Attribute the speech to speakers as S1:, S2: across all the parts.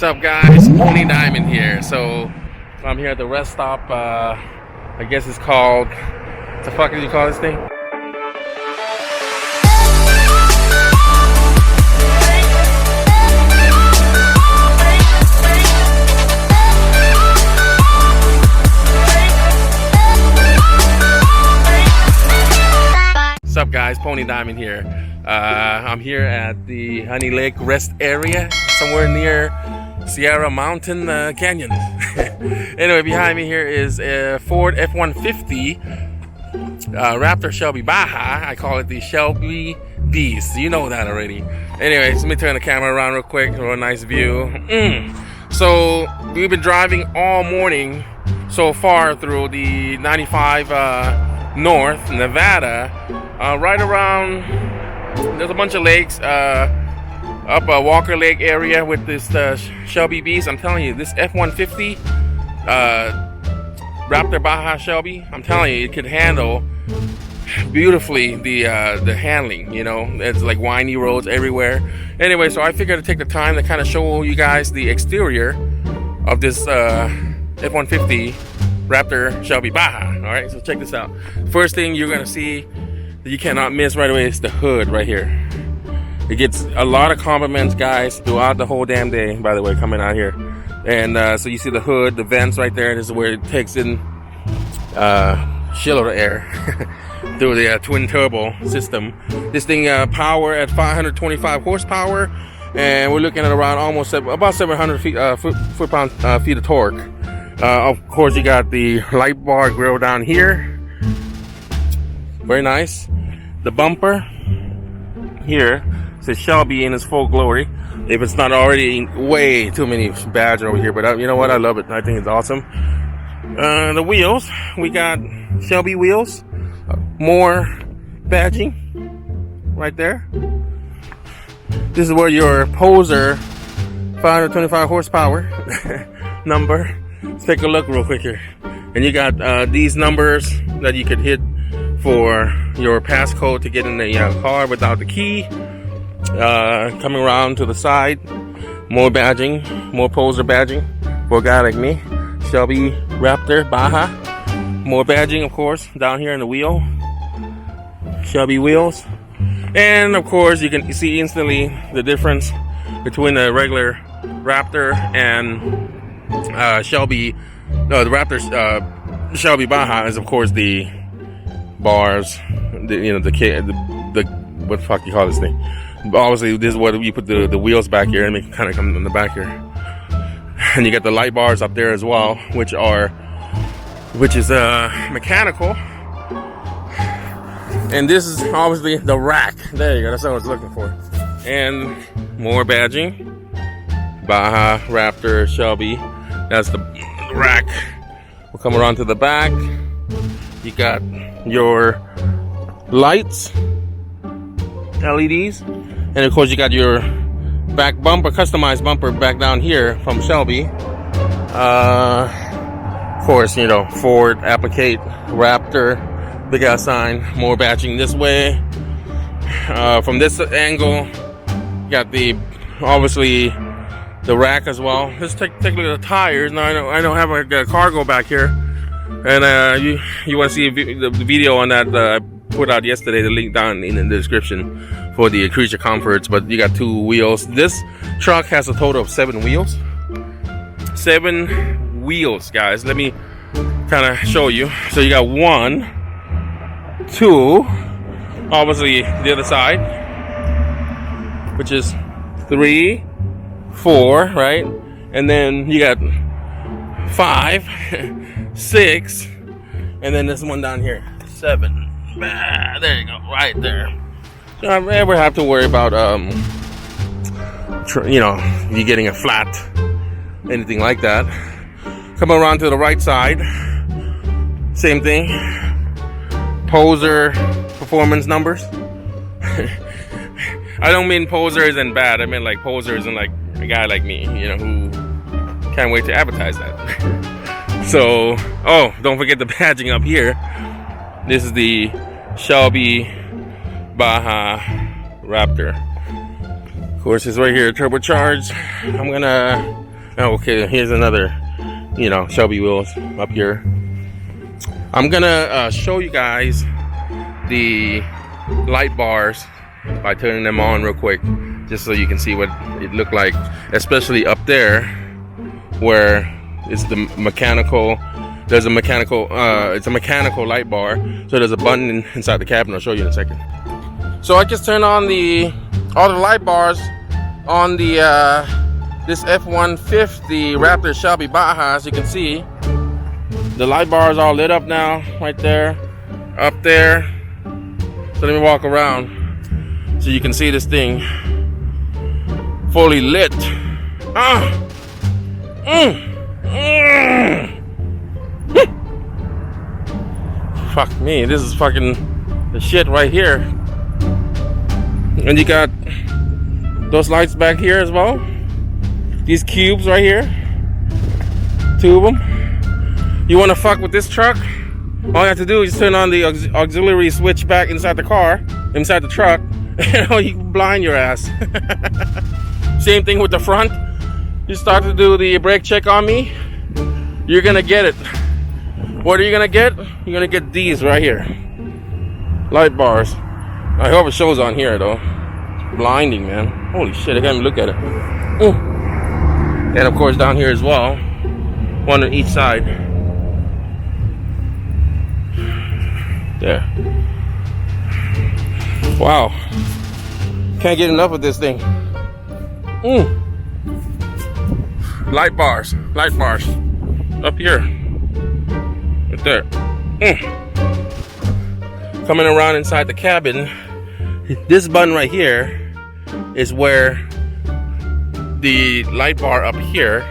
S1: up, guys? Pony Diamond here. So I'm here at the rest stop. I guess it's called, what the fuck did you call this thing? What's up, guys? Pony Diamond here. I'm here at the Honey Lake Rest Area, somewhere near Sierra Mountain Canyon. Anyway, behind me here is a Ford F150 Raptor Shelby Baja. I call it the Shelby Beast. You know that already. Anyway, let me turn the camera around real quick for a nice view. So we've been driving all morning so far through the 95 North Nevada, right around. There's a bunch of lakes up Walker Lake area with this Shelby Beast. I'm telling you, this F150 Raptor Baja Shelby, I'm telling you, it could handle beautifully the handling. You know, it's like windy roads everywhere. Anyway, so I figured to take the time to kind of show you guys the exterior of this F150 Raptor Shelby Baja. All right, so check this out. First thing you're gonna see that you cannot miss right away is the hood right here. It gets a lot of compliments, guys, throughout the whole damn day, by the way, coming out here. And so you see the hood, the vents right there. This is where it takes in shitload of air through the twin turbo system. This thing power at 525 horsepower, and we're looking at around almost about 700 foot-pound feet of torque. Of course, you got the light bar grill down here. Very nice. The bumper here says Shelby in its full glory. If it's not already way too many badges over here, but you know what? I love it. I think it's awesome. The wheels, we got Shelby wheels. More badging right there. This is where your poser 525 horsepower number. Let's take a look real quick here. And you got these numbers that you could hit for your passcode to get in the car without the key. Coming around to the side, more badging, more poser badging for a guy like me. Shelby Raptor Baja. More badging, of course, down here in the wheel. Shelby wheels. And of course, you can see instantly the difference between the regular Raptor and Shelby. No, the Raptor Shelby Baja is, of course, the bars, the what the fuck you call this thing? Obviously, this is what you put the wheels back here, and make it kind of come in the back here. And you got the light bars up there as well, which is mechanical. And this is obviously the rack. There you go. That's what I was looking for. And more badging. Baja Raptor Shelby. That's the rack. We'll come around to the back. You got your lights, LEDs, and of course you got your back bumper, customized bumper back down here from Shelby. Of course, you know, Ford applique, Raptor, big ass sign, more badging this way. From this angle, you got the obviously the rack as well. Let's take a look at the tires. Now I don't have a cargo back here. And you want to see the video on that I put out yesterday, the link down in the description for the creature comforts. But you got two wheels. This truck has a total of 7 wheels. 7 wheels, guys. Let me kind of show you. So you got 1, 2, obviously the other side, which is 3, 4, right? And then you got 5, 6, and then this one down here, 7. There you go, right there. So I never have to worry about you know, you getting a flat, anything like that. Come around to the right side, same thing. Poser performance numbers. I don't mean posers and bad. I mean like posers and like a guy like me, you know, who can't wait to advertise that. So, oh, don't forget the badging up here. This is the Shelby Baja Raptor. Of course, it's right here, turbocharged. I'm gonna Okay, here's another, you know, Shelby wheels up here. I'm gonna show you guys the light bars by turning them on real quick, just so you can see what it looked like, especially up there where it's the mechanical. There's a mechanical, it's a mechanical light bar. So there's a button inside the cabin. I'll show you in a second. So I just turned on all the light bars on the this F150 Raptor Shelby Baja. As you can see, the light bars are all lit up now, right there, up there. So let me walk around so you can see this thing fully lit. Fuck me, this is fucking the shit right here. And you got those lights back here as well. These cubes right here, 2 of them. You want to fuck with this truck? All you have to do is turn on the auxiliary switch back inside the car, inside the truck, and you can blind your ass. Same thing with the front. You start to do the brake check on me, you're gonna get it. What are you gonna get? You're gonna get these right here, light bars. I hope it shows on here though. It's blinding, man. Holy shit, I can't even look at it. Ooh. And of course down here as well, one on each side. There. Wow. Can't get enough of this thing. Light bars up here, right there. Coming around inside the cabin, this button right here is where the light bar up here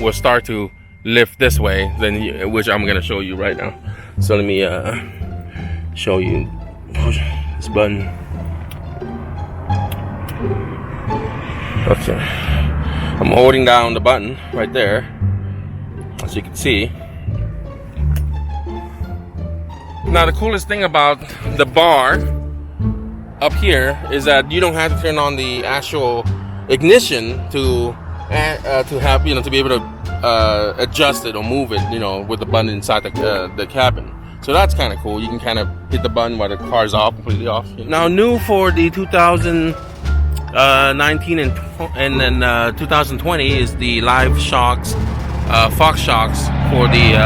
S1: will start to lift this way, then which I'm gonna show you right now. So let me show you this button. Okay, I'm holding down the button right there, as you can see. Now the coolest thing about the bar up here is that you don't have to turn on the actual ignition to have, you know, to be able to adjust it or move it, you know, with the button inside the cabin. So that's kind of cool. You can kind of hit the button while the car's off, completely off. Now new for the 2019 and then 2020 is the live shocks, Fox shocks for the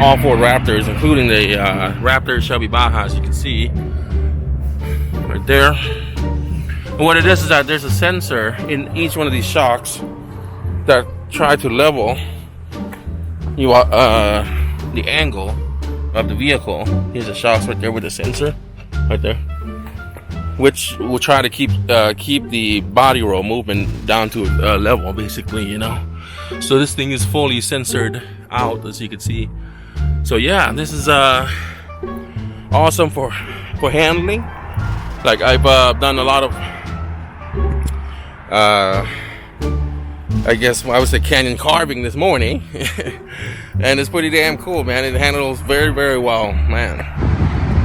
S1: all Ford Raptors, including the Raptor Shelby Baja, as you can see right there. And what it is that there's a sensor in each one of these shocks that try to level you the angle of the vehicle. Here's the shocks right there with the sensor right there, which will try to keep the body roll movement down to a level, basically, you know. So this thing is fully censored out, as you can see. So yeah, this is awesome for handling. Like I've done a lot of I guess I would say canyon carving this morning. And it's pretty damn cool, man. It handles very, very well, man.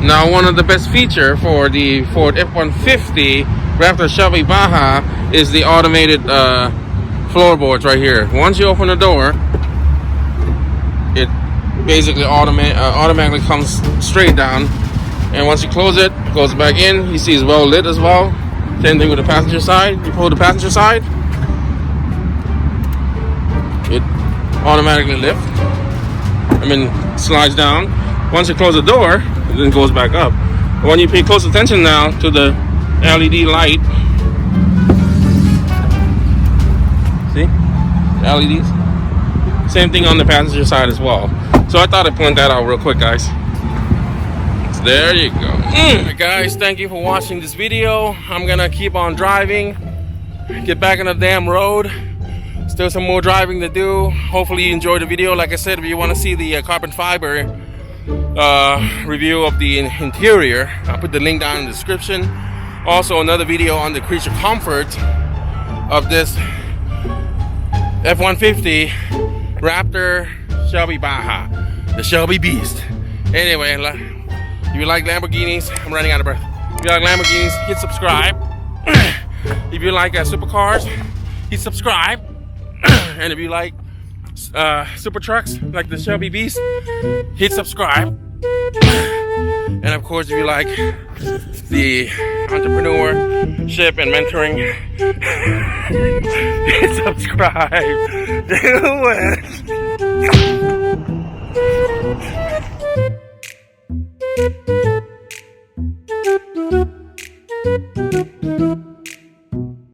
S1: Now one of the best feature for the Ford F150 Raptor Shelby Baja is the automated floorboards right here. Once you open the door, it basically automatically comes straight down, and once you close it, it goes back in. You see it's well lit as well. Same thing with the passenger side. You pull the passenger side, it automatically lifts. Slides down. Once you close the door, it then goes back up. But when you pay close attention now to the LED light, see? The LEDs. Same thing on the passenger side as well. So I thought I'd point that out real quick, guys. So there you go. Alright, guys, thank you for watching this video. I'm gonna keep on driving, get back on the damn road. Still some more driving to do. Hopefully you enjoyed the video. Like I said, if you want to see the carbon fiber review of the interior, I'll put the link down in the description. Also another video on the creature comfort of this F150 Raptor Shelby Baja, the Shelby Beast. Anyway, if you like Lamborghinis, I'm running out of breath. If you like Lamborghinis, hit subscribe. If you like supercars, hit subscribe. And if you like super trucks like the Shelby Beast, hit subscribe. And of course, if you like the entrepreneurship and mentoring, hit subscribe. Do it.